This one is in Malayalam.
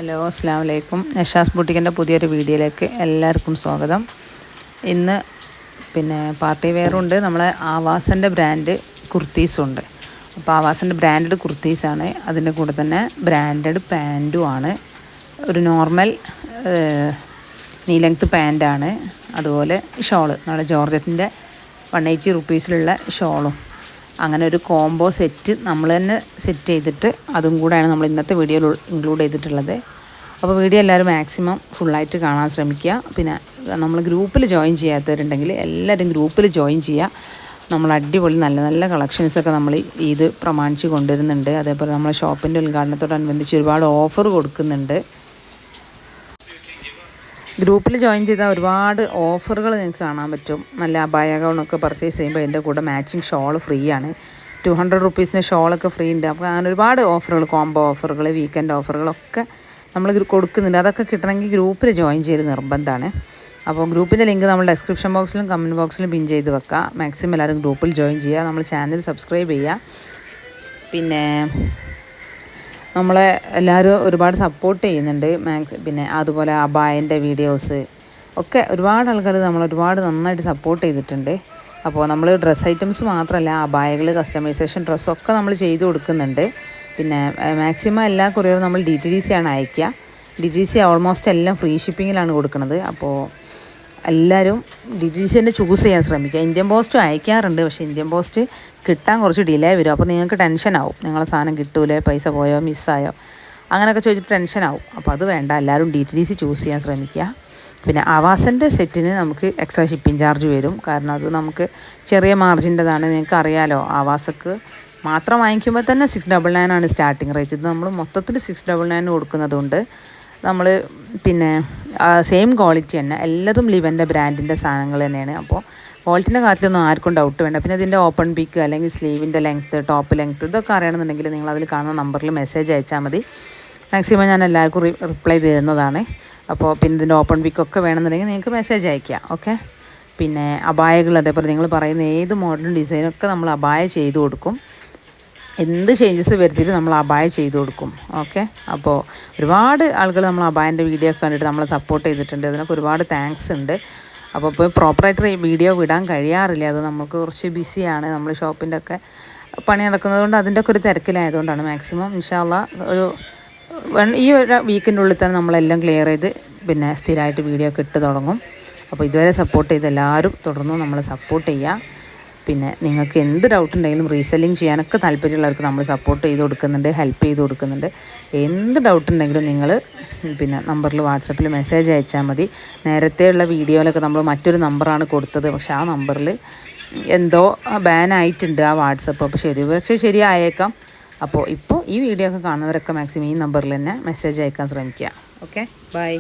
ഹലോ അസ്സലാമു അലൈക്കും. നഷാസ് ബുട്ടിക്കിൻ്റെ പുതിയൊരു വീഡിയോയിലേക്ക് എല്ലാവർക്കും സ്വാഗതം. ഇന്ന് പാർട്ടി വെയറുണ്ട്, നമ്മളെ ആവാസൻ്റെ ബ്രാൻഡ് കുർത്തീസുണ്ട്. അപ്പോൾ ആവാസൻ്റെ ബ്രാൻഡഡ് കുർത്തീസാണ്, അതിൻ്റെ കൂടെ തന്നെ ബ്രാൻഡഡ് പാൻറ്റുമാണ്. ഒരു നോർമൽ നീ ലെങ്ത്ത് പാൻറ്റാണ്. അതുപോലെ ഷോള് നമ്മുടെ ജോർജറ്റിൻ്റെ 180 റുപ്പീസിലുള്ള ഷോളും. അങ്ങനെ ഒരു കോംബോ സെറ്റ് നമ്മൾ തന്നെ സെറ്റ് ചെയ്തിട്ട് അതും കൂടെയാണ് നമ്മൾ ഇന്നത്തെ വീഡിയോയിൽ ഇൻക്ലൂഡ് ചെയ്തിട്ടുള്ളത്. അപ്പോൾ വീഡിയോ എല്ലാവരും മാക്സിമം ഫുള്ളായിട്ട് കാണാൻ ശ്രമിക്കുക. പിന്നെ നമ്മൾ ഗ്രൂപ്പിൽ ജോയിൻ ചെയ്യാത്തവരുണ്ടെങ്കിൽ എല്ലാവരും ഗ്രൂപ്പിൽ ജോയിൻ ചെയ്യുക. നമ്മൾ അടിപൊളി നല്ല നല്ല കളക്ഷൻസൊക്കെ നമ്മൾ ഇത് പ്രമാണിച്ച് കൊണ്ടുവരുന്നുണ്ട്. അതേപോലെ നമ്മളെ ഷോപ്പിൻ്റെ ഉദ്ഘാടനത്തോടനുബന്ധിച്ച് ഒരുപാട് ഓഫർ കൊടുക്കുന്നുണ്ട്. ഗ്രൂപ്പിൽ ജോയിൻ ചെയ്താൽ ഒരുപാട് ഓഫറുകൾ നിങ്ങൾക്ക് കാണാൻ പറ്റും. നല്ല അബായ ഗൗണൊക്കെ പർച്ചേസ് ചെയ്യുമ്പോൾ അതിൻ്റെ കൂടെ മാച്ചിങ് ഷോൾ ഫ്രീ ആണ്. 200 റുപ്പീസിൻ്റെ ഷോളൊക്കെ ഫ്രീ ഉണ്ട്. അപ്പോൾ അങ്ങനെ ഒരുപാട് ഓഫറുകൾ, കോംബോ ഓഫറുകൾ, വീക്കെൻഡ് ഓഫറുകളൊക്കെ നമ്മൾ കൊടുക്കുന്നുണ്ട്. അതൊക്കെ കിട്ടണമെങ്കിൽ ഗ്രൂപ്പിൽ ജോയിൻ ചെയ്ത് നിർബന്ധമാണ്. അപ്പോൾ ഗ്രൂപ്പിൻ്റെ ലിങ്ക് നമ്മൾ ഡിസ്ക്രിപ്ഷൻ ബോക്സിലും കമൻറ്റ് ബോക്സിലും പിൻ ചെയ്ത് വെക്കുക. മാക്സിമം എല്ലാവരും ഗ്രൂപ്പിൽ ജോയിൻ ചെയ്യുക. നമ്മൾ ചാനൽ സബ്സ്ക്രൈബ് ചെയ്യുക. പിന്നെ നമ്മളെ എല്ലാവരും ഒരുപാട് സപ്പോർട്ട് ചെയ്യുന്നുണ്ട്. പിന്നെ അതുപോലെ അബായൻ്റെ വീഡിയോസ് ഒക്കെ ഒരുപാട് ആൾക്കാർ ഒരുപാട് നന്നായിട്ട് സപ്പോർട്ട് ചെയ്തിട്ടുണ്ട്. അപ്പോൾ നമ്മൾ ഡ്രസ്സ് ഐറ്റംസ് മാത്രമല്ല, അബായകൾ, കസ്റ്റമൈസേഷൻ ഡ്രസ്സൊക്കെ നമ്മൾ ചെയ്ത് കൊടുക്കുന്നുണ്ട്. പിന്നെ മാക്സിമം എല്ലാ കൊറിയറും നമ്മൾ DTDC ആണ് അയക്കുക. DTDC ഓൾമോസ്റ്റ് എല്ലാം ഫ്രീ ഷിപ്പിങ്ങിലാണ് കൊടുക്കുന്നത്. അപ്പോൾ എല്ലാവരും DTDC തന്നെ ചൂസ് ചെയ്യാൻ ശ്രമിക്കുക. ഇന്ത്യൻ പോസ്റ്റും അയക്കാറുണ്ട്, പക്ഷേ ഇന്ത്യൻ പോസ്റ്റ് കിട്ടാൻ കുറച്ച് ഡിലേ വരും. അപ്പോൾ നിങ്ങൾക്ക് ടെൻഷനാവും, നിങ്ങളെ സാധനം കിട്ടൂലേ, പൈസ പോയോ, മിസ്സായോ, അങ്ങനെയൊക്കെ ചോദിച്ചിട്ട് ടെൻഷനാവും. അപ്പോൾ അത് വേണ്ട, എല്ലാവരും DTDC ചൂസ് ചെയ്യാൻ ശ്രമിക്കുക. പിന്നെ ആവാസൻ്റെ സെറ്റിന് നമുക്ക് എക്സ്ട്രാ ഷിപ്പിംഗ് ചാർജ് വരും. കാരണം അത് നമുക്ക് ചെറിയ മാർജിൻ്റെതാണ്. നിങ്ങൾക്ക് അറിയാലോ, ആവാസക്ക് മാത്രം വാങ്ങിക്കുമ്പോൾ തന്നെ 699 ആണ് സ്റ്റാർട്ടിങ് റേറ്റ്. ഇത് നമ്മൾ മൊത്തത്തിൽ 699 കൊടുക്കുന്നതുകൊണ്ട് നമ്മൾ സെയിം ക്വാളിറ്റി തന്നെ, എല്ലാതും ലിവൻ്റെ ബ്രാൻഡിൻ്റെ സാധനങ്ങൾ തന്നെയാണ്. അപ്പോൾ ക്വാളിറ്റിൻ്റെ കാര്യത്തിലൊന്നും ആർക്കും ഡൗട്ട് വേണ്ട. പിന്നെ ഇതിൻ്റെ ഓപ്പൺ പീക്ക് അല്ലെങ്കിൽ സ്ലീവിൻ്റെ ലെങ്ത്ത്, ടോപ്പ് ലെങ്ത്ത് ഇതൊക്കെ അറിയണമെന്നുണ്ടെങ്കിൽ നിങ്ങൾ അതിൽ കാണുന്ന നമ്പറിൽ മെസ്സേജ് അയച്ചാൽ മതി. മാക്സിമം ഞാൻ എല്ലാവർക്കും റിപ്ലൈ തരുന്നതാണ്. അപ്പോൾ ഇതിൻ്റെ ഓപ്പൺ പീക്കൊക്കെ വേണമെന്നുണ്ടെങ്കിൽ നിങ്ങൾക്ക് മെസ്സേജ് അയയ്ക്കുക. ഓക്കെ. പിന്നെ അബായകൾ, അതേപോലെ നിങ്ങൾ പറയുന്ന ഏത് മോഡലും ഡിസൈനൊക്കെ നമ്മൾ അബായ ചെയ്ത് കൊടുക്കും. എന്ത് ചേഞ്ചസ് വരുത്തിയിട്ട് നമ്മൾ അബായ ചെയ്ത് കൊടുക്കും. ഓക്കെ. അപ്പോൾ ഒരുപാട് ആളുകൾ നമ്മൾ അബായൻ്റെ വീഡിയോ ഒക്കെ കണ്ടിട്ട് നമ്മളെ സപ്പോർട്ട് ചെയ്തിട്ടുണ്ട്. അതിനൊക്കെ ഒരുപാട് താങ്ക്സ് ഉണ്ട്. അപ്പോൾ ഇപ്പോൾ പ്രോപ്പറായിട്ട് വീഡിയോ വിടാൻ കഴിയാറില്ല. അത് നമുക്ക് കുറച്ച് ബിസിയാണ്. നമ്മൾ ഷോപ്പിൻ്റെ ഒക്കെ പണി നടക്കുന്നതുകൊണ്ട് അതിൻ്റെ ഒക്കെ ഒരു തിരക്കിലായതുകൊണ്ടാണ്. മാക്സിമം ഇൻഷാ അല്ലാഹ് ഈ ഒരു വീക്കിൻ്റെ ഉള്ളിൽ തന്നെ നമ്മളെല്ലാം ക്ലിയർ ചെയ്ത് സ്ഥിരമായിട്ട് വീഡിയോ ഒക്കെ ഇട്ട് തുടങ്ങും. അപ്പോൾ ഇതുവരെ സപ്പോർട്ട് ചെയ്ത് എല്ലാവരും തുടർന്നും നമ്മളെ സപ്പോർട്ട് ചെയ്യുക. പിന്നെ നിങ്ങൾക്ക് എന്ത് ഡൗട്ട് ഉണ്ടെങ്കിലും റീസെല്ലിങ് ചെയ്യാനൊക്കെ താല്പര്യമുള്ളവർക്ക് നമ്മൾ സപ്പോർട്ട് ചെയ്ത് കൊടുക്കുന്നുണ്ട്, ഹെൽപ്പ് ചെയ്ത് കൊടുക്കുന്നുണ്ട്. എന്ത് ഡൗട്ട് ഉണ്ടെങ്കിലും നിങ്ങൾ നമ്പറിൽ വാട്സപ്പിൽ മെസ്സേജ് അയച്ചാൽ മതി. നേരത്തെയുള്ള വീഡിയോയിലൊക്കെ നമ്മൾ മറ്റൊരു നമ്പറാണ് കൊടുത്തത്, പക്ഷേ ആ നമ്പറിൽ എന്തോ ബാൻ ആയിട്ടുണ്ട് ആ വാട്സപ്പ്. അപ്പോൾ പക്ഷേ ശരിയായേക്കാം. അപ്പോൾ ഇപ്പോൾ ഈ വീഡിയോ ഒക്കെ കാണുന്നവരൊക്കെ മാക്സിമം ഈ നമ്പറിൽ തന്നെ മെസ്സേജ് അയക്കാൻ ശ്രമിക്കുക. Okay, by.